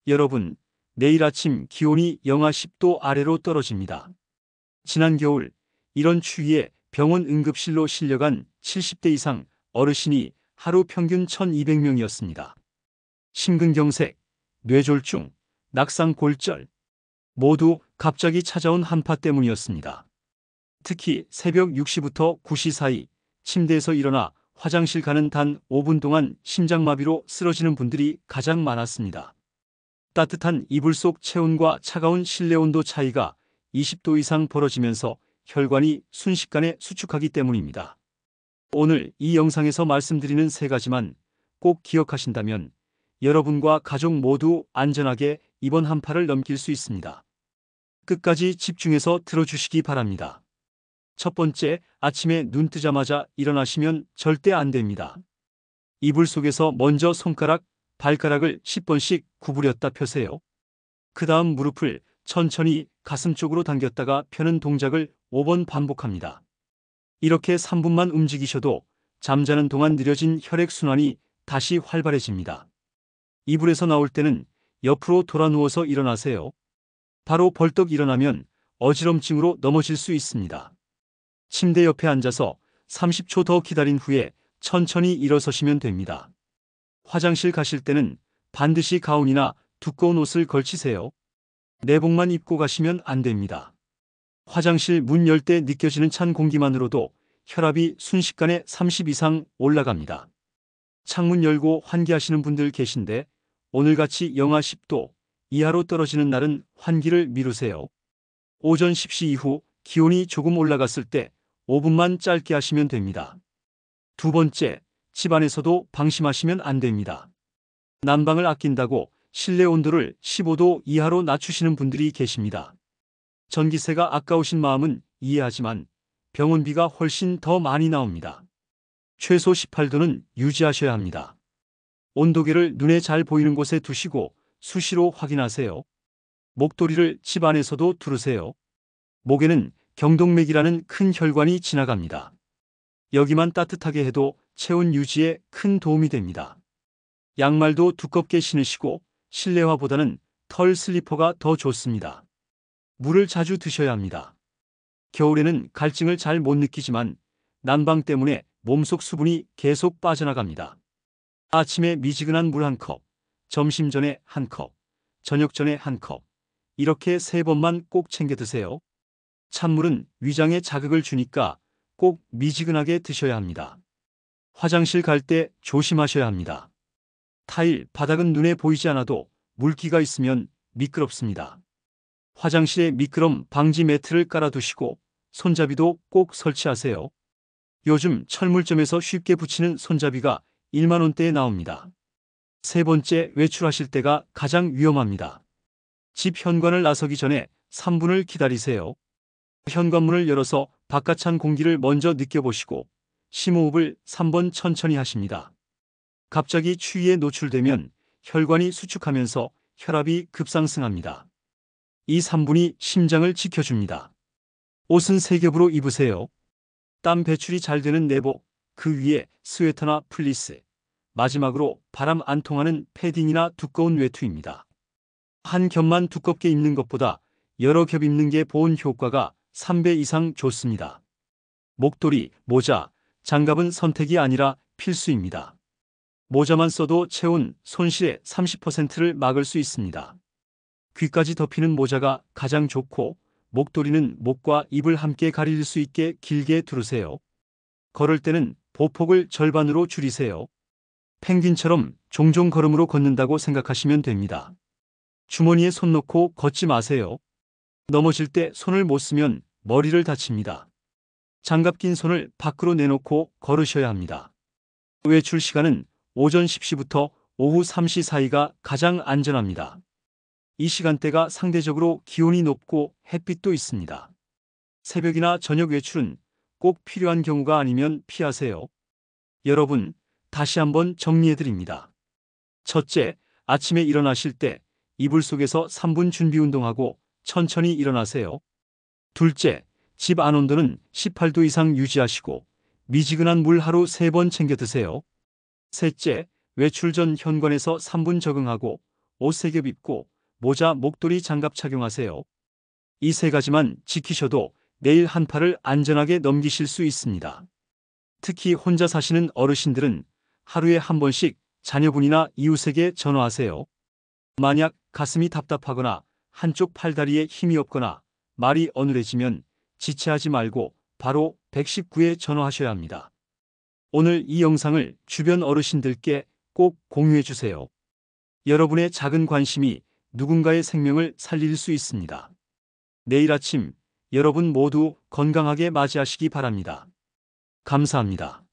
여러분, 내일 아침 기온이 영하 10도 아래로 떨어집니다. 지난 겨울 이런 추위에 병원 응급실로 실려간 70대 이상 어르신이 하루 평균 1200명이었습니다. 심근경색, 뇌졸중, 낙상골절, 모두 갑자기 찾아온 한파 때문이었습니다. 특히 새벽 6시부터 9시 사이 침대에서 일어나 화장실 가는 단 5분 동안 심장마비로 쓰러지는 분들이 가장 많았습니다. 따뜻한 이불 속 체온과 차가운 실내 온도 차이가 20도 이상 벌어지면서 혈관이 순식간에 수축하기 때문입니다. 오늘 이 영상에서 말씀드리는 세 가지만 꼭 기억하신다면 여러분과 가족 모두 안전하게 이번 한파를 넘길 수 있습니다. 끝까지 집중해서 들어주시기 바랍니다. 첫 번째, 아침에 눈 뜨자마자 일어나시면 절대 안 됩니다. 이불 속에서 먼저 손가락, 발가락을 10번씩 구부렸다 펴세요. 그 다음 무릎을 천천히 가슴 쪽으로 당겼다가 펴는 동작을 5번 반복합니다. 이렇게 3분만 움직이셔도 잠자는 동안 느려진 혈액순환이 다시 활발해집니다. 이불에서 나올 때는 옆으로 돌아 누워서 일어나세요. 바로 벌떡 일어나면 어지럼증으로 넘어질 수 있습니다. 침대 옆에 앉아서 30초 더 기다린 후에 천천히 일어서시면 됩니다. 화장실 가실 때는 반드시 가운이나 두꺼운 옷을 걸치세요. 내복만 입고 가시면 안 됩니다. 화장실 문 열 때 느껴지는 찬 공기만으로도 혈압이 순식간에 30 이상 올라갑니다. 창문 열고 환기하시는 분들 계신데 오늘같이 영하 10도 이하로 떨어지는 날은 환기를 미루세요. 오전 10시 이후 기온이 조금 올라갔을 때 5분만 짧게 하시면 됩니다. 두 번째, 집 안에서도 방심하시면 안 됩니다. 난방을 아낀다고 실내 온도를 15도 이하로 낮추시는 분들이 계십니다. 전기세가 아까우신 마음은 이해하지만 병원비가 훨씬 더 많이 나옵니다. 최소 18도는 유지하셔야 합니다. 온도계를 눈에 잘 보이는 곳에 두시고 수시로 확인하세요. 목도리를 집 안에서도 두르세요. 목에는 경동맥이라는 큰 혈관이 지나갑니다. 여기만 따뜻하게 해도 체온 유지에 큰 도움이 됩니다. 양말도 두껍게 신으시고 실내화보다는 털 슬리퍼가 더 좋습니다. 물을 자주 드셔야 합니다. 겨울에는 갈증을 잘 못 느끼지만 난방 때문에 몸속 수분이 계속 빠져나갑니다. 아침에 미지근한 물 한 컵, 점심 전에 한 컵, 저녁 전에 한 컵, 이렇게 3번만 꼭 챙겨 드세요. 찬물은 위장에 자극을 주니까 꼭 미지근하게 드셔야 합니다. 화장실 갈 때 조심하셔야 합니다. 타일, 바닥은 눈에 보이지 않아도 물기가 있으면 미끄럽습니다. 화장실에 미끄럼 방지 매트를 깔아두시고 손잡이도 꼭 설치하세요. 요즘 철물점에서 쉽게 붙이는 손잡이가 1만 원대에 나옵니다. 세 번째, 외출하실 때가 가장 위험합니다. 집 현관을 나서기 전에 3분을 기다리세요. 현관문을 열어서 바깥찬 공기를 먼저 느껴보시고 심호흡을 3번 천천히 하십니다. 갑자기 추위에 노출되면 혈관이 수축하면서 혈압이 급상승합니다. 이 3분이 심장을 지켜줍니다. 옷은 3겹으로 입으세요. 땀 배출이 잘 되는 내복, 그 위에 스웨터나 플리스, 마지막으로 바람 안 통하는 패딩이나 두꺼운 외투입니다. 한 겹만 두껍게 입는 것보다 여러 겹 입는 게 보온 효과가 3배 이상 좋습니다. 목도리, 모자, 장갑은 선택이 아니라 필수입니다. 모자만 써도 체온 손실의 30%를 막을 수 있습니다. 귀까지 덮이는 모자가 가장 좋고 목도리는 목과 입을 함께 가릴 수 있게 길게 두르세요. 걸을 때는 보폭을 절반으로 줄이세요. 펭귄처럼 종종 걸음으로 걷는다고 생각하시면 됩니다. 주머니에 손 넣고 걷지 마세요. 넘어질 때 손을 못 쓰면 머리를 다칩니다. 장갑 낀 손을 밖으로 내놓고 걸으셔야 합니다. 외출 시간은 오전 10시부터 오후 3시 사이가 가장 안전합니다. 이 시간대가 상대적으로 기온이 높고 햇빛도 있습니다. 새벽이나 저녁 외출은 꼭 필요한 경우가 아니면 피하세요. 여러분, 다시 한번 정리해드립니다. 첫째, 아침에 일어나실 때 이불 속에서 3분 준비 운동하고 천천히 일어나세요. 둘째, 집 안 온도는 18도 이상 유지하시고 미지근한 물 하루 3번 챙겨 드세요. 셋째, 외출 전 현관에서 3분 적응하고 옷 3겹 입고 모자, 목도리, 장갑 착용하세요. 이 3가지만 지키셔도 내일 한파를 안전하게 넘기실 수 있습니다. 특히 혼자 사시는 어르신들은 하루에 한 번씩 자녀분이나 이웃에게 전화하세요. 만약 가슴이 답답하거나 한쪽 팔다리에 힘이 없거나 말이 어눌해지면 지체하지 말고 바로 119에 전화하셔야 합니다. 오늘 이 영상을 주변 어르신들께 꼭 공유해 주세요. 여러분의 작은 관심이 누군가의 생명을 살릴 수 있습니다. 내일 아침 여러분 모두 건강하게 맞이하시기 바랍니다. 감사합니다.